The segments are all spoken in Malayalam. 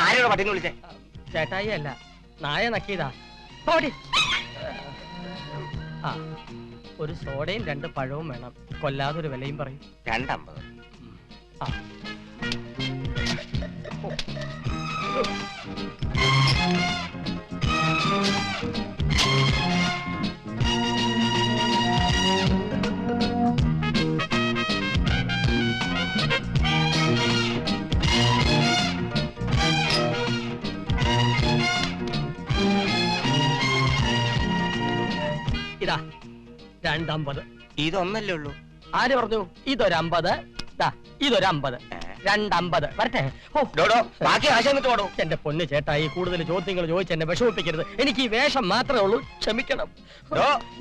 ആരോട് പട്ടിനെ വിളിച്ചേ? ചേട്ടായി അല്ല, നായ നക്കിയതാ. ആ, ഒരു സോഡയും 2 പഴവും വേണം. കൊല്ലാതെ ഒരു വിലയും പറയും. 2.50. ആ, ഇതാ 2.50. ഇതൊന്നല്ലേ ഉള്ളൂ? ആര് പറഞ്ഞു? ഇതൊരു 50, ഇതൊരു 50, 2.50. വരട്ടെ. ബാക്കി ആശ എന്നിട്ട് പോടോ. എന്റെ പൊന്ന് ചേട്ടായി, കൂടുതൽ ചോദ്യങ്ങൾ ചോദിച്ച് എന്നെ വിഷമിപ്പിക്കരുത്. എനിക്ക് ഈ വേഷം മാത്രമേ ഉള്ളൂ, ക്ഷമിക്കണം.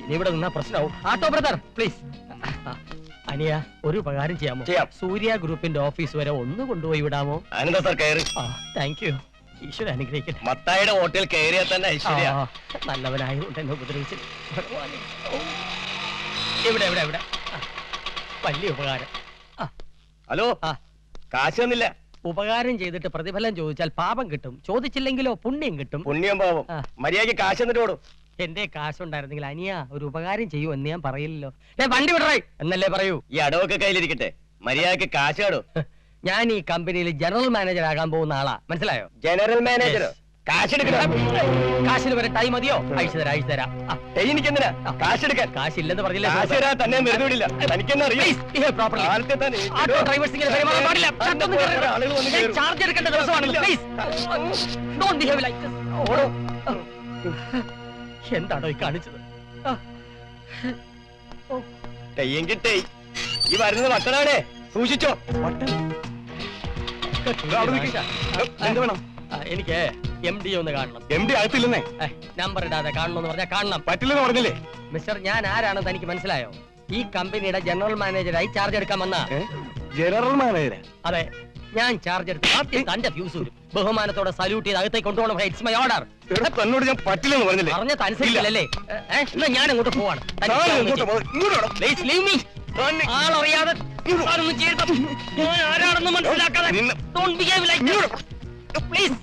ഇനി ഇവിടെ നിന്നാ പ്രശ്നമാവും. ആട്ടോ ബ്രദർ പ്ലീസ്. അനിയ, ഒരു ഉപകാരം ചെയ്യാമോ? സൂര്യ ഗ്രൂപ്പിന്റെ ഓഫീസ് വരെ ഒന്ന് കൊണ്ടുപോയി വിടാമോ? അനന്ത സാർ കയറി. Thank you. ഈശ്വര അനുഗ്രഹിക്കട്ടെ. മത്തായിയുടെ ഹോട്ടൽ കയറിയാൽ തന്നെ ഐശ്വര്യ. നല്ലവനായതുകൊണ്ട് എന്നെ ഉപദ്രവിച്ചില്ല. ഇവിടെ ഇവിടെ ഇവിടെ വലിയ ഉപകാരം. ഹലോ, കാശ് തന്നില്ല. ഉപകാരം ചെയ്തിട്ട് പ്രതിഫലം ചോദിച്ചാൽ പാപം കിട്ടും, ചോദിച്ചില്ലെങ്കിലോ പുണ്യം കിട്ടും. പുണ്യം പാപം. മര്യാദയ്ക്ക് കാശ് തന്നിട്ട് ഓടും. എന്റെ കാശുണ്ടായിരുന്നെങ്കിൽ അനിയ ഒരു ഉപകാരം ചെയ്യൂ എന്ന് ഞാൻ പറയില്ലല്ലോ. വണ്ടി വിടറായി എന്നല്ലേ പറയൂ. ഈ അടവൊക്കെ കയ്യിലിരിക്കട്ടെ, മര്യാദയ്ക്ക് കാശ് കാടോ. ഞാൻ ഈ കമ്പനിയിൽ ജനറൽ മാനേജർ ആകാൻ പോകുന്ന ആളാ, മനസ്സിലായോ? General manager. കാശെടുക്കണം. കാശിന് വരെ ടൈം മതിയോ? അയച്ചു തരാം, അയച്ചു തരാം. എനിക്കെന്തിനാ കാശെടുക്കാൻ? കാശില്ലെന്ന് പറഞ്ഞില്ല. കാശ് തരാൻ തന്നെ വെറുതെ വിടില്ല. തനിക്കെന്നെ അറിയാം. ചാർജ് എടുക്കേണ്ട ദിവസമാണല്ലോ. എന്താണോ ഈ കാണിച്ചത്? തെയ്യെങ്കിൽ തെയ്. ഈ വരുന്നത് വട്ടനാണേ, സൂക്ഷിച്ചോ. എന്ത് വേണം? എനിക്ക് MD ഒന്ന് കാണണം. MD അകത്തില്ലെന്നേ. നമ്പർ ഇടാതെ കാണണമെന്ന് പറഞ്ഞാൽ കാണണം. പറ്റില്ലെന്ന് പറഞ്ഞില്ലേ? മിസ്റ്റർ, ഞാൻ ആരാണെന്ന് തനിക്ക് മനസ്സിലായോ? ഈ കമ്പനിയുടെ ജനറൽ മാനേജറായി ചാർജ് എടുക്കാൻ വന്ന. General manager? അതെ, ഞാൻ ചാർജ് എടുത്ത് ആദ്യം തന്റെ ഫ്യൂസ് വരും. ബഹുമാനത്തോടെ സല്യൂട്ട് ചെയ്ത് അകത്തേക്ക് കൊണ്ടുപോകണം. It's my order. തന്നോട് ഞാൻ പറ്റില്ലെന്ന് പറഞ്ഞില്ലേ? പറഞ്ഞത് അനുസരിച്ചില്ലല്ലേ? എന്നാ ഞാൻ അങ്ങോട്ട് പോവാണ്. ആളറിയാതെ ആരാണെന്ന് മനസ്സിലാക്കാതെ പ്ലീസ്.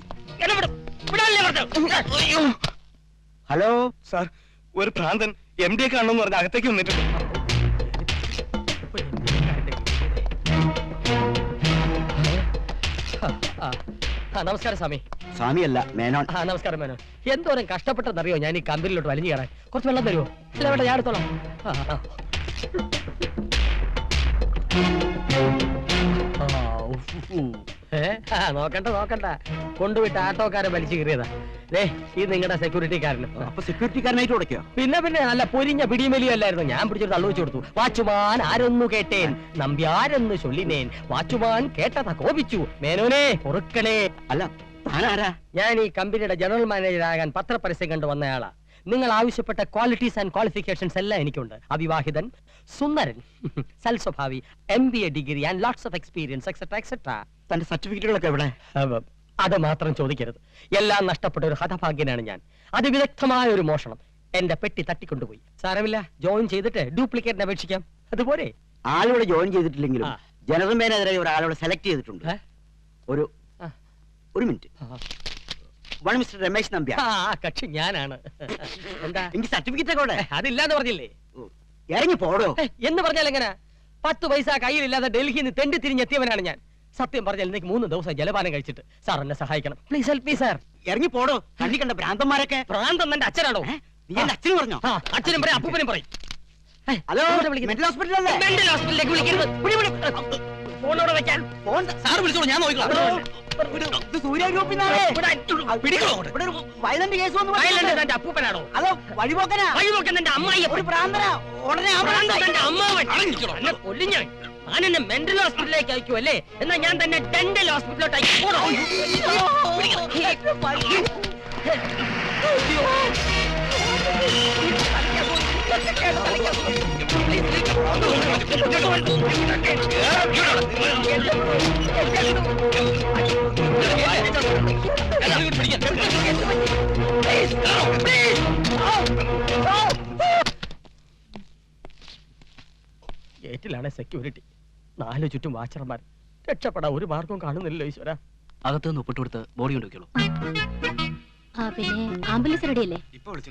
ഹലോ സാർ, ഒരു ഭ്രാന്തൻ MD കാണണമെന്ന് പറഞ്ഞ അകത്തേക്ക് വന്നിട്ടുണ്ട്. നമസ്കാരം സ്വാമി. സ്വാമിയല്ല, മേനോൻ. നമസ്കാരം മേനോൻ. എന്തോരം കഷ്ടപ്പെട്ടെന്നറിയോ ഞാൻ ഈ കമ്പനിയിലോട്ട് വലിഞ്ഞു കയറാൻ? കുറച്ച് വെള്ളം തരുമോ? ഇല്ല വേണ്ട, ഞാൻ എടുത്തോളാം. നോക്കണ്ട നോക്കണ്ട, കൊണ്ടുവിട്ട് ആട്ടോക്കാരെ വലിച്ചു കയറിയതാ. ഇത് നിങ്ങളുടെ സെക്യൂരിറ്റിക്കാരനും. അപ്പൊ സെക്യൂരിറ്റിക്കാരനായിട്ട് കൊടുക്കോ? പിന്നെ നല്ല പൊരിഞ്ഞ പിടിമലിയല്ലായിരുന്നു. ഞാൻ പിടിച്ചൊരു തള്ളു വെച്ചു കൊടുത്തു. വാച്ചുമാൻ ആരൊന്നു കേട്ടേൻ, നമ്പ്യാരെന്ന് ചൊല്ലിനേൻ, വാച്ചുമാൻ കേട്ടതാ കോപിച്ചു, മേനോനെ പൊറുക്കണേ. അല്ല, ഞാൻ ഈ കമ്പനിയുടെ ജനറൽ മാനേജർ ആകാൻ പത്രപരസ്യം കണ്ടു വന്നയാളാ. നിങ്ങൾ ആവശ്യപ്പെട്ട ക്വാളിറ്റീസ് ആൻഡ് ക്വാളിഫിക്കേഷൻസ് എല്ലാം എനിക്കുണ്ട്. അവിവാഹിതൻ, സുന്ദരൻ, സൽസ്വഭാവി, MBA degree and lots of experience et cetera et cetera. തന്റെ സർട്ടിഫിക്കറ്റുകളൊക്കെ എവിടെ? അത് മാത്രം ചോദിക്കരുത്. എല്ലാം നഷ്ടപ്പെട്ട ഒരു ഹതഭാഗ്യനാണ് ഞാൻ. അതിവിദഗ്ധമായ ഒരു മോഷണം. എന്റെ പെട്ടി തട്ടിക്കൊണ്ടുപോയി. സാരമില്ല, ജോയിൻ ചെയ്തിട്ട് ഡ്യൂപ്ലിക്കേറ്റിന് അപേക്ഷിക്കാം. അതുപോലെ ആളുടെ ജോയിൻ ചെയ്തിട്ടില്ലെങ്കിലും ജനറൽ മാനേജറായി ഒരാളോട് സെലക്ട് ചെയ്തിട്ടുണ്ട്. ഒരു മിനിറ്റ്. മിസ്റ്റർ രമേശ് നമ്പ്യാർ. കക്ഷി ഞാനാണ്. എന്താ? എനിക്ക് സർട്ടിഫിക്കറ്റ് ഒക്കെ അതില്ലാന്ന് പറഞ്ഞില്ലേ? ഇറങ്ങി പോടോ എന്ന് പറഞ്ഞാൽ എങ്ങനെ? 10 പൈസ കയ്യിലില്ലാതെ ഡൽഹിയിൽ നിന്ന് തെണ്ടി തിരിഞ്ഞെത്തിയവനാണ് ഞാൻ. സത്യം പറഞ്ഞാൽ എനിക്ക് 3 ദിവസം ജലപാനം കഴിച്ചിട്ട്. സാർ എന്നെ സഹായിക്കണം. Please help me sir. ഇറങ്ങി പോടോ. കണ്ണി കണ്ട ഭ്രാന്തന്മാരൊക്കെ. ഭ്രാന്തൻ എന്റെ അച്ഛനാണോ? നീ എന്റെ അച്ഛനും പറഞ്ഞോ? അച്ഛനും പറയും, അപ്പൂപ്പനും പറയും. Hello, mental ഹോസ്പിറ്റലല്ലേ? മെന്റൽ ഹോസ്പിറ്റലിലേക്ക് വിളിക്കരുത്. ഫോണോടെ വെക്കാൻ. ഫോൺ സാർ വിളിച്ചോളൂ, ഞാൻ നോക്കിക്കോളാം. സൂര്യ ഗ്രൂപ്പിൽ വയലന്റ് കേസ് വന്നു. എന്റെ അപ്പൂപ്പനാണോ? അതോ വഴിപോക്കനാ? വഴിപോക്കൻ എന്റെ അമ്മായി. ഒരു പ്രാന്തനാ. ഉടനെ എന്റെ അമ്മാവൻ എന്നെ കൊല്ലും ഞാൻ. ഞാൻ എന്നെ മെന്റൽ ഹോസ്പിറ്റലിലേക്ക് അയക്കൂ അല്ലേ? എന്നാ ഞാൻ തന്നെ ഡെന്റൽ ഹോസ്പിറ്റലിലോട്ട് അയക്കും. ഗേറ്റിലാണ് സെക്യൂരിറ്റി. 4 ചുറ്റും വാച്ചർമാർ. രക്ഷപ്പെടാൻ ഒരു മാർഗവും കാണുന്നില്ലല്ലോ ഈശ്വര. അകത്ത് നിന്ന് ഒപ്പിട്ട് കൊടുത്ത് ബോഡി കൊണ്ട് വെക്കുള്ളൂ. പിന്നെ ആംബുലൻസ് റെഡിയല്ലേ? ഇപ്പൊ വിളിച്ചു.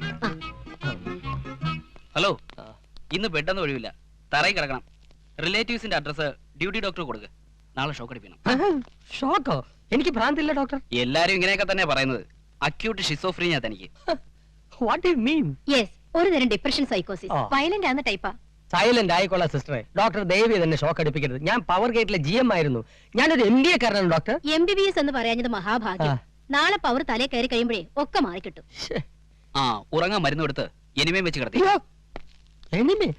ഹലോ, ഇന്ന് ബെഡൊന്നും ഒഴിവില്ല, തറയിൽ കിടക്കണം. റിലേറ്റീവ്സിന്റെ അഡ്രസ് ഡ്യൂട്ടി ഡോക്ടർ കൊടുക്കുക. നാളെ ഷോക്ക് അടിപ്പിക്കണം. ഷോക്കോ? എനിക്ക് ഭ്രാന്തില്ല ഡോക്ടർ. എല്ലാരും ഇങ്ങനെയൊക്കെ തന്നെ പറയുന്നത്. അക്യൂട്ട് ഷിസോഫ്രീനിയ തനിക്ക്. What do you mean? Yes, ഒരു തരം ഡിപ്രഷൻ സൈക്കോസിസ്. ആ. വയലന്റ് ആവുന്ന ടൈപ്പാ. സൈലന്റ് ആയിക്കൊള്ളാം സിസ്റ്ററെ. ഡോക്ടർ ദേവി തന്നെ ഷോക്ക് അടുപ്പിക്കരുത്. ഞാൻ പവർ ഗേറ്റിലെ GM ആയിരുന്നു. ഞാനൊരു MBA കാരനാണ് ഡോക്ടർ. MBBS എന്ന് പറയാഞ്ഞത് മഹാഭാഗ്യം. നാളെ പവർ തലേ കയറി കഴിയുമ്പോഴേ ഒക്കെ മാറിക്കിട്ടും. ആ, ഉറങ്ങാൻ മരുന്ന് കൊടുത്ത് എനിമയും വെച്ച് കിടത്തി. എനിമേ?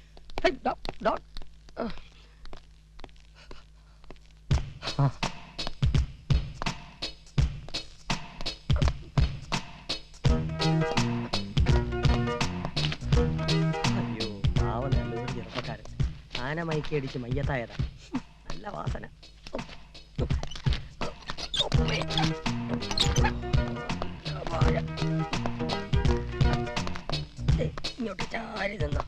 അയ്യോ, പാവം നല്ലൊരു ചെറുപ്പക്കാരൻ. ആന മയക്കി അടിച്ച് മയ്യത്തായതാ. നല്ല വാസന. ഇങ്ങോട്ട് ചാരി നിന്നോ.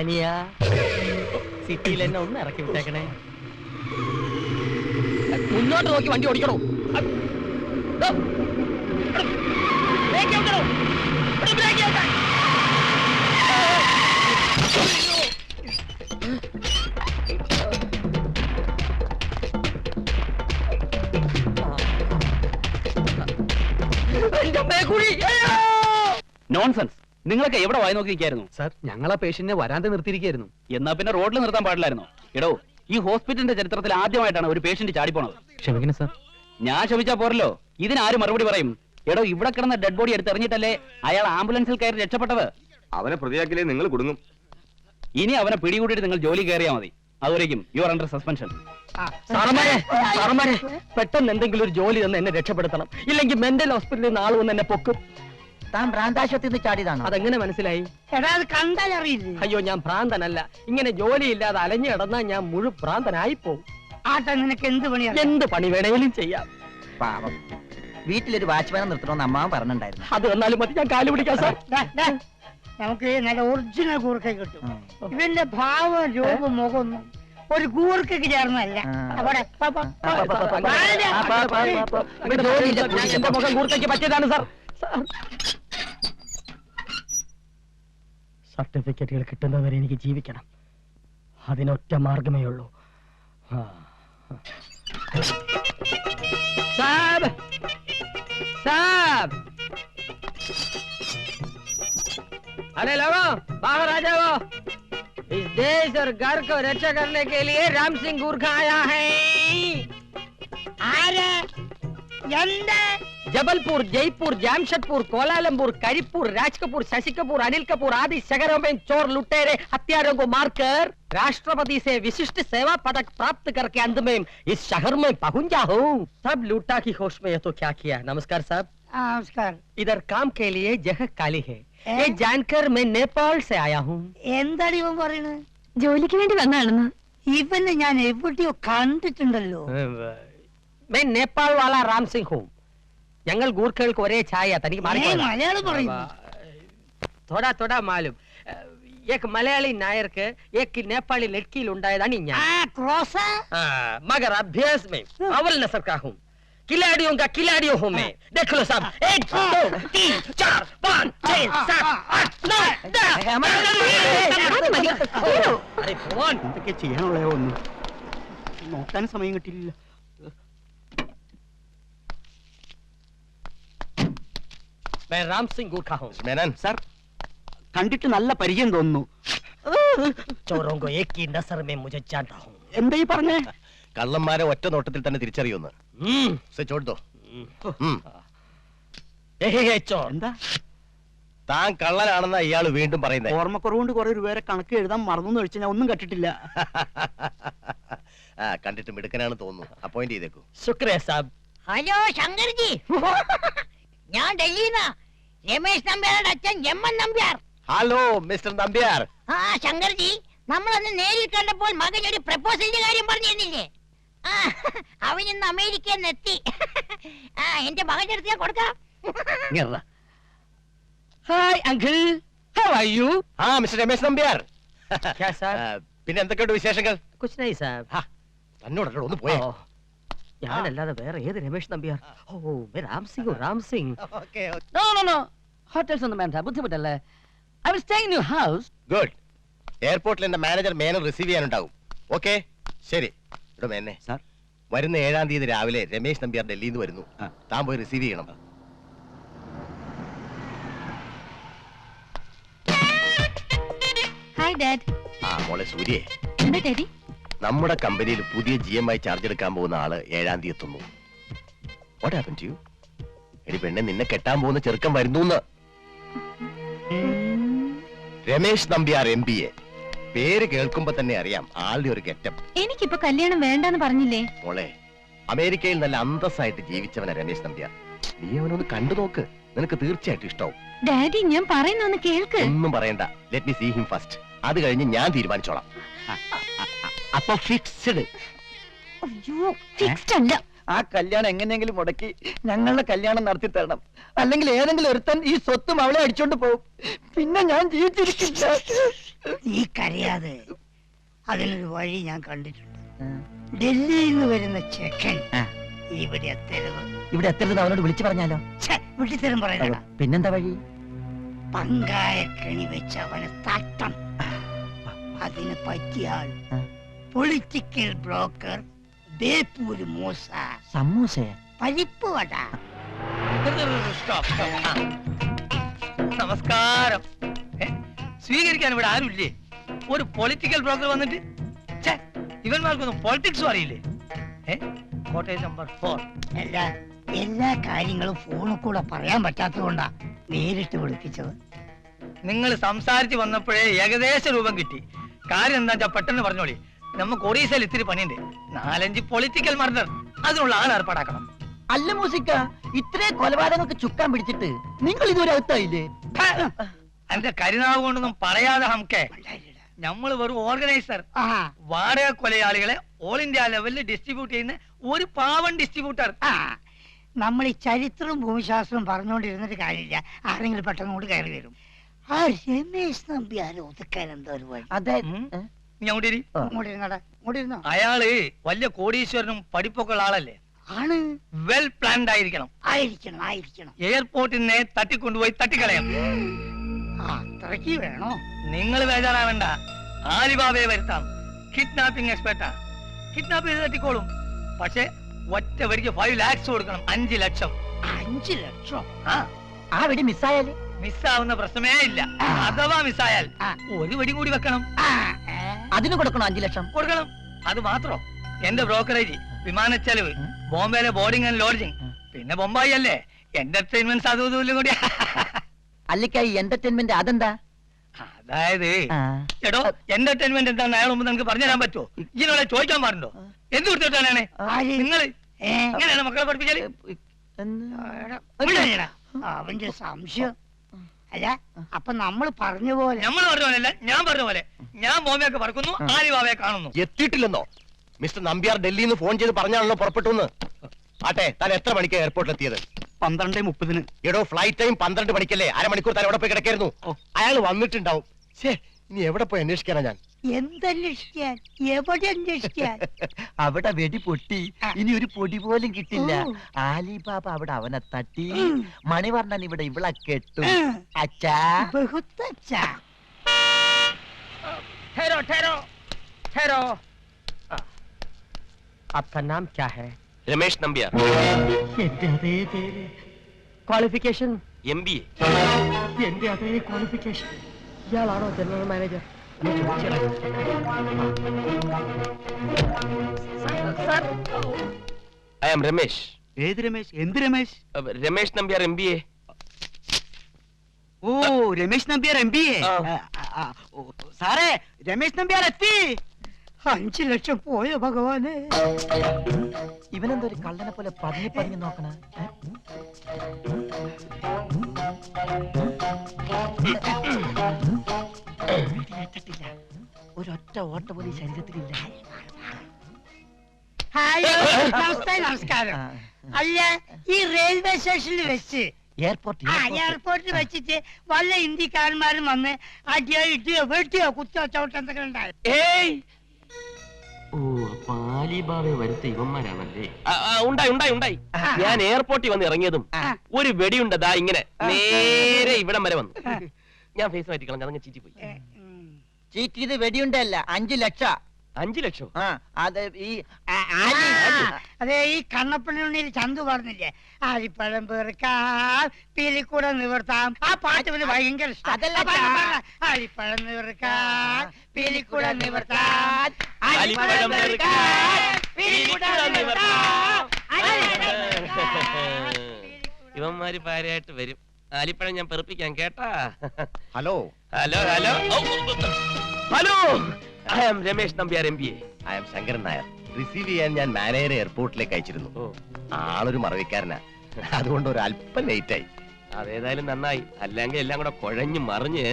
അനിയ, സിറ്റിയിൽ എന്നെ ഒന്ന് ഇറക്കി വിട്ടേക്കണേ. മുന്നോട്ട് നോക്കി വണ്ടി ഓടിക്കണോ? നോൺസെൻസ്. നിങ്ങളൊക്കെ എവിടെ വായി നോക്കി നിൽക്കായിരുന്നു? സാർ, ഞങ്ങൾ ആ പേഷ്യന്റിനെ വരാതെ നിർത്തിയിരിക്കായിരുന്നു. എന്നാ പിന്നെ റോഡിൽ നിർത്താൻ പാടില്ലായിരുന്നോ? എടോ, ഈ ഹോസ്പിറ്റലിന്റെ ചരിത്രത്തിൽ ആദ്യമായിട്ടാണ് ഒരു പേഷ്യന്റ് ചാടിപ്പോണത്. ക്ഷമിക്കണം സാർ. ഞാൻ ക്ഷമിച്ചാ പോരല്ലോ, ഇതിനാരും മറുപടി പറയും? എടോ, ഇവിടെ കിടന്ന ഡെഡ് ബോഡി എടുത്തെറിഞ്ഞിട്ടല്ലേ അയാൾ ആംബുലൻസിൽ കയറി രക്ഷപ്പെട്ടത്. അവനെ പ്രതിയാക്കിലേ നിങ്ങൾ കുടുങ്ങും. ഇനി അവനെ പിടികൂടിയിട്ട് നിങ്ങൾ ജോലി കയറിയാൽ മതി. അതുവരേക്കും യു ആർ അണ്ടർ സസ്പെൻഷൻ. സാറന്മാരെ, പെട്ടെന്ന് എന്തെങ്കിലും ഒരു ജോലി തന്ന് എന്നെ രക്ഷപ്പെടുത്തണം. ഇല്ലെങ്കിൽ മെന്റൽ ഹോസ്പിറ്റലിൽ നിന്ന് ആൾ വന്ന് എന്നെ പൊക്കും. താൻ ഭ്രാന്താശുപത്രിയിൽ ചാടിയതാണോ? അതെങ്ങനെ മനസ്സിലായി? കണ്ടാൽ അറിയില്ലേ? അയ്യോ, ഞാൻ ഭ്രാന്തനല്ല. ഇങ്ങനെ ജോലിയില്ലാതെ അലഞ്ഞു കിടന്നാൽ ഞാൻ മുഴു ഭ്രാന്തനായി പോകും. ആട്ടെ, നിനക്ക് എന്ത് പണിയാ? എന്ത് പണി വേണേലും ചെയ്യാം. പാവം, വീട്ടിലൊരു വാച്ച്മാനെ നിർത്തണമെന്ന് അമ്മാവൻ പറഞ്ഞിട്ടുണ്ടായിരുന്നു. അത് വന്നാലും മതി, ഞാൻ കാല് പിടിക്കാം സാർ. നമുക്ക് നല്ല ഒറിജിനൽ കൂർക്ക കിട്ടും. ഇവന്റെ ഭാവം രൂപം മുഖമൊന്നും ഒരു കൂർക്കയ്ക്ക് ചേർന്നല്ല. അവിടെ എന്റെ മുഖം കൂർക്കയ്ക്ക് പറ്റിയതാണ് സാർ. സർട്ടിഫിക്കറ്റുകൾ കിട്ടുന്നവരെ എനിക്ക് ജീവിക്കണം. അതിനൊറ്റ മാർഗമേ ഉള്ളൂ. സാബ്, साहब, अरे लोगों बाहर आ जाओ। इस देश और घर को रक्षा करने के लिए राम सिंह गुरखा आया है। जबलपुर, जयपुर, जामशेदपुर, कोलालमपुर, करीपुर, राज कपूर, शशि कपूर, अनिल कपूर आदि शहरों में चोर लुटेरे हत्यारों को मारकर राष्ट्रपति से विशिष्ट सेवा पदक प्राप्त करके अंत में इस शहर में पहुंचा हूँ। सब लूटा की होश में ये तो क्या किया। नमस्कार साहब। നമസ്കാരം. इधर काम के लिए जगह काली है, ये जानकर मैं नेपाल से आया हूँ। എന്താണ് ഇവൻ പറയുന്നത്? ജോലിക്ക് വേണ്ടി വന്നാണെന്ന്. ഇവനെ ഞാൻ എവിടെയോ കണ്ടിട്ടുണ്ടല്ലോ. मैं नेपाल वाला राम सिंह हूँ. ഞങ്ങൾ ഗൂർഖകൾക്ക് ഒരേ ഛായ. തനിക്ക് മലയാളം പറയുന്നു. थोड़ा थोड़ा मालूम. एक मलयाली नायर के एक नेपाली लड़की ഉണ്ടായതാണ് ഞാൻ. ക്രോസ. मगर अभ्यास में अव्वल नस्ल का हूँ. खिलाड़ियों का खिलाड़ियों हूँ मैं. देख लो सब. 1 2 3 4 5 6 7 8 9 10. अरे कौन ഇതൊക്കെ ചെയ്യാനുള്ള ഒന്നും നോക്കാൻ സമയം കിട്ടിയില്ല. मैं राम सिंह गुरखा हूँ. മേനൻ സാർ, കണ്ടിട്ട് നല്ല പരിചയം തോന്നുന്നു. चोरों को एक ही नजर में मुझे जानता हूँ എന്താ ഈ പറഞ്ഞേ? കള്ളന്മാരെ ഒറ്റ നോട്ടത്തിൽ തന്നെ തിരിച്ചറിയുന്നു. ചോട്ടോ चोर എന്താ താൻ കള്ളനാണെന്ന ഇയാള് വീണ്ടും പറയുന്നത്. ഓർമ്മക്കുറവുകൊണ്ട് കുറെ രൂപയുടെ കണക്ക് എഴുതാൻ മറന്നു വെച്ചാൽ ഞാൻ ഒന്നും കണ്ടിട്ടില്ല. കണ്ടിട്ട് മിടുക്കനാണ് തോന്നുന്നു. അപ്പോയിന്റ് ചെയ്തേക്കൂ. शुक्रिया साहब ഹലോ ശങ്കർജി, ഞാൻ ഡൽഹിന്ന് രമേശ് നമ്പ്യാരുടെ അച്ഛൻ എമ്മൻ നമ്പ്യാർ. Hello mister Nambiar. ആ ശങ്കർജി, നമ്മളന്ന് നേരിൽ കണ്ടപ്പോൾ മകൻ ഒരു പ്രപ്പോസലിന്റെ കാര്യം പറഞ്ഞിരുന്നില്ലേ? ആ, അവൻ ഇന്ന് അമേരിക്കയിൽ നിന്ന് എത്തി. ആ, എന്റെ മകന്റെ അടുത്ത് ഞാൻ കൊടുക്കാം. Hi uncle how are you ആ മിസ്റ്റർ രമേശ് നമ്പ്യാർ. क्या साहब പിന്നെ എന്തൊക്കെയുണ്ട് വിശേഷങ്ങൾ? कुछ नहीं साहब തന്നോടല്ലോ ഒന്ന് പോയേ. ഞാനല്ലാതെ വേറെ ഏത് Ramesh Nambiar? Oh Ram Singh Ram Singh. Okay no no no hotels ഒന്നും വേണ്ട, ബുദ്ധിമുട്ടല്ലേ. I will stay in your house. Good. എയർപോർട്ടിൽ എന്റെ മാനേജർ മേനൻ റിസീവ് ചെയ്യാനുണ്ടാവും. ഓക്കെ ശരി. ഇവിടെ മേനെ സാർ, വരുന്ന 7-ാം തീയതി രാവിലെ രമേശ് നമ്പ്യാർ ഡൽഹിയിൽ നിന്ന് വരുന്നു. താൻ പോയി റിസീവ് ചെയ്യണം. Hi dad. ആ മോളെ സൂര്യേ, എന്താ ഡാഡി? നമ്മുടെ കമ്പനിയിൽ പുതിയ GM ചാർജ് എടുക്കാൻ പോകുന്ന ആള് 7-ാം തീയതി എത്തുന്നു. What happen to you? എടി പെണ്ണെ, നിന്നെ കെട്ടാൻ പോകുന്ന ചെറുക്കൻ വരുന്നു. രമേശ് നമ്പ്യാർ MBA. പേര് കേൾക്കുമ്പോ തന്നെ അറിയാം ആളുടെ ഒരു ഗെറ്റപ്പ്. എനിക്കിപ്പോ കല്യാണം വേണ്ടെന്ന് പറഞ്ഞില്ലേ? മോളെ, അമേരിക്കയിൽ നല്ല അന്തസ്സായിട്ട് ജീവിച്ചവനാ രമേശ് നമ്പ്യാർ. നീ അവനൊന്ന് കണ്ടു നോക്ക്, നിനക്ക് തീർച്ചയായിട്ടും ഇഷ്ടാവും. ഡാഡി, ഞാൻ പറയുന്നൊന്ന് കേൾക്ക്. ഒന്നും പറയണ്ട. Let me see him first. അത് കഴിഞ്ഞ് ഞാൻ തീരുമാനിച്ചോളാം. അപ്പൊ ഫിക്സ്ഡ്. അയ്യോ, ഫിക്സ്ഡ് അല്ല. ആ കല്യാണം എങ്ങനെയെങ്കിലും മുടക്കി ഞങ്ങളുടെ കല്യാണം നടത്തി തരണം. അല്ലെങ്കിൽ ഏതെങ്കിലും ഒരുത്തൻ ഈ സ്വത്തും അവളെ അടിച്ചോണ്ട് പോകും. പിന്നെ ഞാൻ ജീവിച്ചിരിക്കില്ല. നീ കരയാതെ, അതിനൊരു വഴി ഞാൻ കണ്ടിട്ടുണ്ട്. ഡൽഹിയിൽ നിന്ന് വരുന്ന ചെക്കൻ ഇവിടെ എത്തരുത്. ഇവിടെ എത്തരുത് അവനോട് വിളിച്ചു പറഞ്ഞാലോ? വിട്ടിത്തരം പറയണ. പിന്നെന്താ വഴി? പങ്കായ കെണി വെച്ച് അവനെ തട്ടം. അതിന് പറ്റിയ ആൾ പൊളിറ്റിക്കൽ ബ്രോക്കർ ബേപ്പൂര് മൂസ. സമൂസ, പരിപ്പ് വട. നമസ്കാരം. സ്വീകരിക്കാൻ ഇവിടെ ആരുമില്ലേ? ഒരു പൊളിറ്റിക്കൽ ബ്രോക്കർ വന്നിട്ട് ഇവന്മാർക്കൊന്നും പൊളിറ്റിക്സും അറിയില്ലേ? കോട്ടയം നമ്പർ 4. എല്ലാ കാര്യങ്ങളും ഫോണിൽ കൂടെ പറയാൻ പറ്റാത്തതുകൊണ്ടാ നേരിട്ട് വിളിപ്പിച്ചത്. നിങ്ങൾ സംസാരിച്ച് വന്നപ്പോഴേ ഏകദേശ രൂപം കിട്ടി. കാര്യം എന്താ വെച്ചാ പെട്ടെന്ന് പറഞ്ഞോളി. നമുക്ക് ഒറീസയിൽ ഇത്തിരി പണിയുണ്ട്. 4-5 പൊളിറ്റിക്കൽ മർഡർ, അതിനുള്ള ആൾ ഏർപ്പാടാക്കണം. അല്ല മൂസിക്ക, ഇത്രേ കൊലപാതകങ്ങൾക്ക് ചുക്കാൻ പിടിച്ചിട്ട് നിങ്ങൾ ഇതുവരെ അകത്തായില്ലേ? എന്റെ കരിനാവ് കൊണ്ടൊന്നും പറയാതെ ഹംകെ. നമ്മൾ വെറും ഓർഗനൈസർ. വാടക കൊലയാളികളെ ഓൾ ഇന്ത്യ ലെവലിൽ ഡിസ്ട്രിബ്യൂട്ട് ചെയ്യുന്ന ഒരു പാവൻ ഡിസ്ട്രിബ്യൂട്ടർ. നമ്മൾ ഈ ചരിത്രവും ഭൂമിശാസ്ത്രവും പറഞ്ഞുകൊണ്ടിരുന്നിട്ട് കാര്യമില്ല. ആരെങ്കിലും പെട്ടെന്ന് കൂടി കയറി വരും. ആ രമേശ് നമ്പ്യാരെ ഒതുക്കാൻ എന്താ ഒരു വഴി? അതെ. നീ അങ്ങോട്ട് ഇരി. അങ്ങോട്ടിരുന്നോ? അയാള് വലിയ കോടീശ്വരനും പഠിപ്പൊക്കെ ഉള്ള ആളല്ലേ? ആണ്. വെൽ പ്ലാൻഡ് ആയിരിക്കണം. ആയിരിക്കണം. എയർപോർട്ടിനെ തട്ടിക്കൊണ്ടുപോയി തട്ടിക്കളയാം. അത്രയ്ക്ക് വേണോ? നിങ്ങൾ ബേജാറാവണ്ട. ആലിബാബയെ വരുത്താം. കിഡ്നാപ്പിംഗ് എക്സ്പെർട്ടാ. കിഡ്നാപ്പ് ചെയ്ത് തട്ടിക്കോളും. പക്ഷെ ഒറ്റ വരിക്ക് 5 lakhs കൊടുക്കണം. 5 ലക്ഷം. 5 ലക്ഷം? ആ വെടി മിസ്സായാല് മിസ്സാവുന്ന പ്രശ്നമേ ഇല്ല. അഥവാ മിസ്സായാൽ ഒരു വെടി കൂടി വെക്കണം. അതിന് കൊടുക്കണം 5 ലക്ഷം. കൊടുക്കണം. അത് മാത്രം. എന്റെ ബ്രോക്കറേജ്, വിമാന ചെലവ്, ബോംബെയിലെ ബോർഡിംഗ് ആൻഡ് ലോഡ്ജിങ്, പിന്നെ ബൊമ്പായി അല്ലേ എന്റർടൈൻമെന്റ് അതും കൂടി. അല്ലിക്കായി എന്റർടൈൻമെന്റ് അതെന്താ? അതായത് എടോ, എന്റർടൈൻമെന്റ് എന്താണെന്ന് അയാൾ മുമ്പ് നിങ്ങൾക്ക് പറഞ്ഞു തരാൻ പറ്റുമോ? ഇതിനോടെ ചോദിക്കാൻ പാടുണ്ടോ? എന്ത് കൊടുത്തിട്ടാണ് നിങ്ങൾ എങ്ങനെയാണ് മക്കളെ പഠിപ്പിച്ചാല്? അവന്റെ സംശയം. അല്ല, അപ്പൊ നമ്മൾ പറഞ്ഞ പോലെ? നമ്മൾ പറഞ്ഞ പോലെയല്ല, ഞാൻ പറഞ്ഞ പോലെ. ഞാൻ ബോംബെയൊക്കെ പറക്കുന്നു, ആലിബാബയെ കാണുന്നു. എത്തിയിട്ടില്ലെന്നോ? മിസ്റ്റർ നമ്പ്യാർ ഡൽഹിയിൽ നിന്ന് ഫോൺ ചെയ്ത് പറഞ്ഞാണല്ലോ പുറപ്പെട്ടു. ആട്ടെ, താൻ എത്ര മണിക്ക് എയർപോർട്ടിൽ എത്തിയത്? 12:30. എടോ, ഫ്ലൈറ്റ് ടൈം 12 മണിക്കല്ലേ? അരമണിക്കൂർ താൻ എവിടെ പോയി കിടക്കായിരുന്നു? അയാൾ വന്നിട്ടുണ്ടാവും. ഇനി എവിടെ പോയി അന്വേഷിക്കാനാ ഞാൻ? എന്തന്വേഷിക്കാൻ? എവിടെ അന്വേഷിക്കാൻ? അവിടെ വെടി പൊട്ടി. ഇനി ഒരു പൊടി പോലും കിട്ടില്ല. ആലിബാബ അവിടെ അവനെ തട്ടി. മണിവർണ്ണൻ ഇവിടെ ഇവളെ കെട്ടു. അച്ഛാ, ബഹുത്തച്ഛാ. ठहरो ठहरो ठहरो. आपका नाम क्या है? രമേശ് നമ്പ്യാർ. എന്റെ അതേ പേര്. ക്വാളിഫിക്കേഷൻ? MBA. എന്റെ അതേ ക്വാളിഫിക്കേഷൻ. ഇയാളാണോ general manager? I am Ramesh. ഏത് രമേശ്? എന്ത് രമേശ്? രമേശ് നമ്പ്യാർ MBA. ഓ, രമേശ് നമ്പ്യാർ MBA. ആ. സാറേ, രമേശ് നമ്പ്യാർ എത്തി. 5 ലക്ഷം പോയോ ഭഗവാനെ. ഇവനെന്തോ ഒരു കള്ളനെ പോലെ പതിഞ്ഞു പതിഞ്ഞു നോക്കണ. ഒരൊറ്റ ഓട്ട പോലും ശരീരത്തിലില്ല. ഹായ്, നമസ്കാരം. അല്ല, ഈ റെയിൽവേ സ്റ്റേഷനിൽ വെച്ച് എയർപോർട്ട് എയർപോർട്ടിൽ വെച്ചിട്ട് വല്ല ഇന്ത്യക്കാരന്മാരും വന്ന് അടിയോ ഇടിയോ വെട്ടിയോ കുത്തിയോ ചവിട്ടോ എന്തൊക്കെ ഉണ്ടായി? ഏയ്, ഓ പാലിബാബയെ വരുത്ത ഇവന്മാരാണല്ലേ. ഉണ്ടായി. ഞാൻ എയർപോർട്ടിൽ വന്ന് ഇറങ്ങിയതും ഒരു വെടിയുണ്ടതാ ഇങ്ങനെ നേരെ ഇവിടം വരെ വന്നു. ഞാൻ ഫേസ് മാറ്റിക്കളഞ്ഞ അതങ്ങ് ചീറ്റി പോയി. ചീറ്റിയത് വെടിയുണ്ടല്ല, 5 ലക്ഷം. 5 ലക്ഷം? അത് ഈ അതെ, ഈ കണ്ണപ്പണ്ണിൽ ചന്തു പറഞ്ഞില്ലേ, ആലിപ്പഴം പെറുക്കാം പീലിക്കൂടെ നിവർത്താം. ആ പാട്ട് പിന്നെ ഭയങ്കര ഇഷ്ടം. ആലിപ്പഴം നിവർക്കാം പീലിക്കൂടെ നിവർത്താം. ആലിപ്പഴം ഇവന്മാര് പാരയായിട്ട് വരും. ആലിപ്പഴം ഞാൻ പെറുപ്പിക്കാൻ കേട്ടാ. Hello hello hello hello, I am Ramesh Nambiar MBA. I am Shankaran Nair. Receive ചെയ്യാൻ ഞാൻ മാനേജറെ എയർപോർട്ടിലേക്ക് അയച്ചിരുന്നു. ആളൊരു മറവിക്കാരനാ, അതുകൊണ്ട് ഒരു അല്പം ലേറ്റ് ആയി. അതേതായാലും നന്നായി, അല്ലെങ്കിൽ എല്ലാം കൂടെ കുഴഞ്ഞു മറിഞ്ഞ്.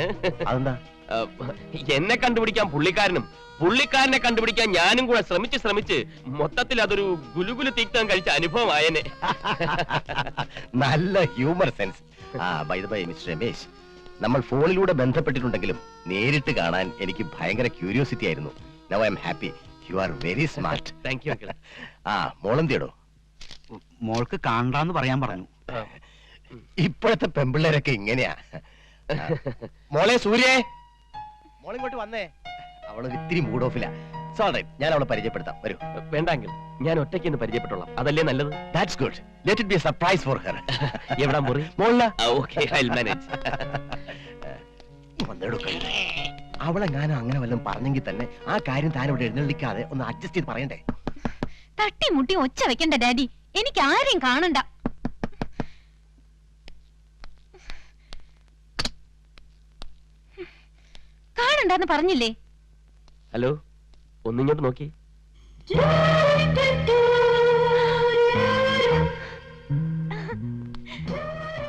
അതെന്താ? എന്നെ കണ്ടുപിടിക്കാൻ പുള്ളിക്കാരനെ കണ്ടുപിടിക്കാൻ ഞാനും കൂടെ ശ്രമിച്ച് മൊത്തത്തിൽ അതൊരു ഗുലുഗുലു തീക്തം കഴിച്ച അനുഭവമായനെ. നല്ല humour sense. By the by mister Ramesh, നമ്മൾ ഫോണിലൂടെ ബന്ധപ്പെട്ടിട്ടുണ്ടെങ്കിലും നേരിട്ട് കാണാൻ എനിക്ക് ഭയങ്കര ക്യൂരിയോസിറ്റി ആയിരുന്നു. Now I am happy. You are very smart. Thank you. മോളെന്തിയടോ? മോൾക്ക് കാണാന്ന് പറയാൻ പറഞ്ഞു. ഇപ്പോഴത്തെ പെമ്പിള്ളേരൊക്കെ ഇങ്ങനെയാ. മോളെ സൂര്യേ, മോളിങ്ങോട്ട് വന്നേ. അവളൊരു ഇത്തിരി മൂഡ് ഓഫിലാ. ഞാൻ അവളെ പരിചയപ്പെടുത്താം, വരൂ. വേണ്ടെങ്കിൽ ഞാൻ ഒറ്റയ്ക്ക് ഒന്ന് പരിചയപ്പെട്ടോളാം, അതല്ലേ നല്ലത്. That's good. Let it be a surprise for her. എവിടാ മുറി? മോളിലാ. Okay, I will manage. അവളെങ്ങാനും അങ്ങനെ വല്ലതും പറഞ്ഞെങ്കിൽ തന്നെ ആ കാര്യം താൻ ഇവിടെ എഴുന്നള്ളിക്കാതെ ഒന്ന് അഡ്ജസ്റ്റ് ചെയ്ത് പറയണ്ടേ? തട്ടിമുട്ടി ഒച്ച വെക്കണ്ട ഡാഡി, എനിക്ക് ആരെയും കാണണ്ട. കാണണ്ടെന്ന് പറഞ്ഞില്ലേ? ഹലോ, ഒന്നിങ്ങോട്ട് നോക്കി.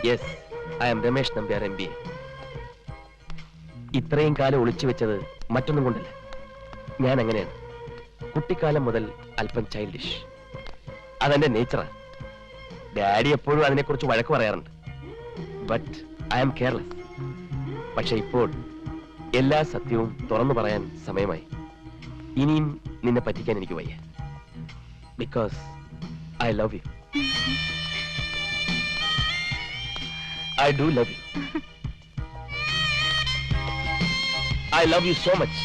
Yes, I am Ramesh Nambiar MBA. ഇത്രയും കാലം ഒളിച്ചു വെച്ചത് മറ്റൊന്നും കൊണ്ടല്ല. ഞാൻ അങ്ങനെയാണ്. കുട്ടിക്കാലം മുതൽ അല്പം ചൈൽഡിഷ്. അതെന്റെ നേച്ചറാണ്. ഡാഡി എപ്പോഴും അതിനെക്കുറിച്ച് വഴക്ക് പറയാറുണ്ട്. But I am careless. പക്ഷെ ഇപ്പോൾ എല്ലാ സത്യവും തുറന്നു പറയാൻ സമയമായി. ഇനിയും നിന്നെ പറ്റിക്കാൻ എനിക്ക് വയ്യ. Because I love you. I do love you. I love you so much.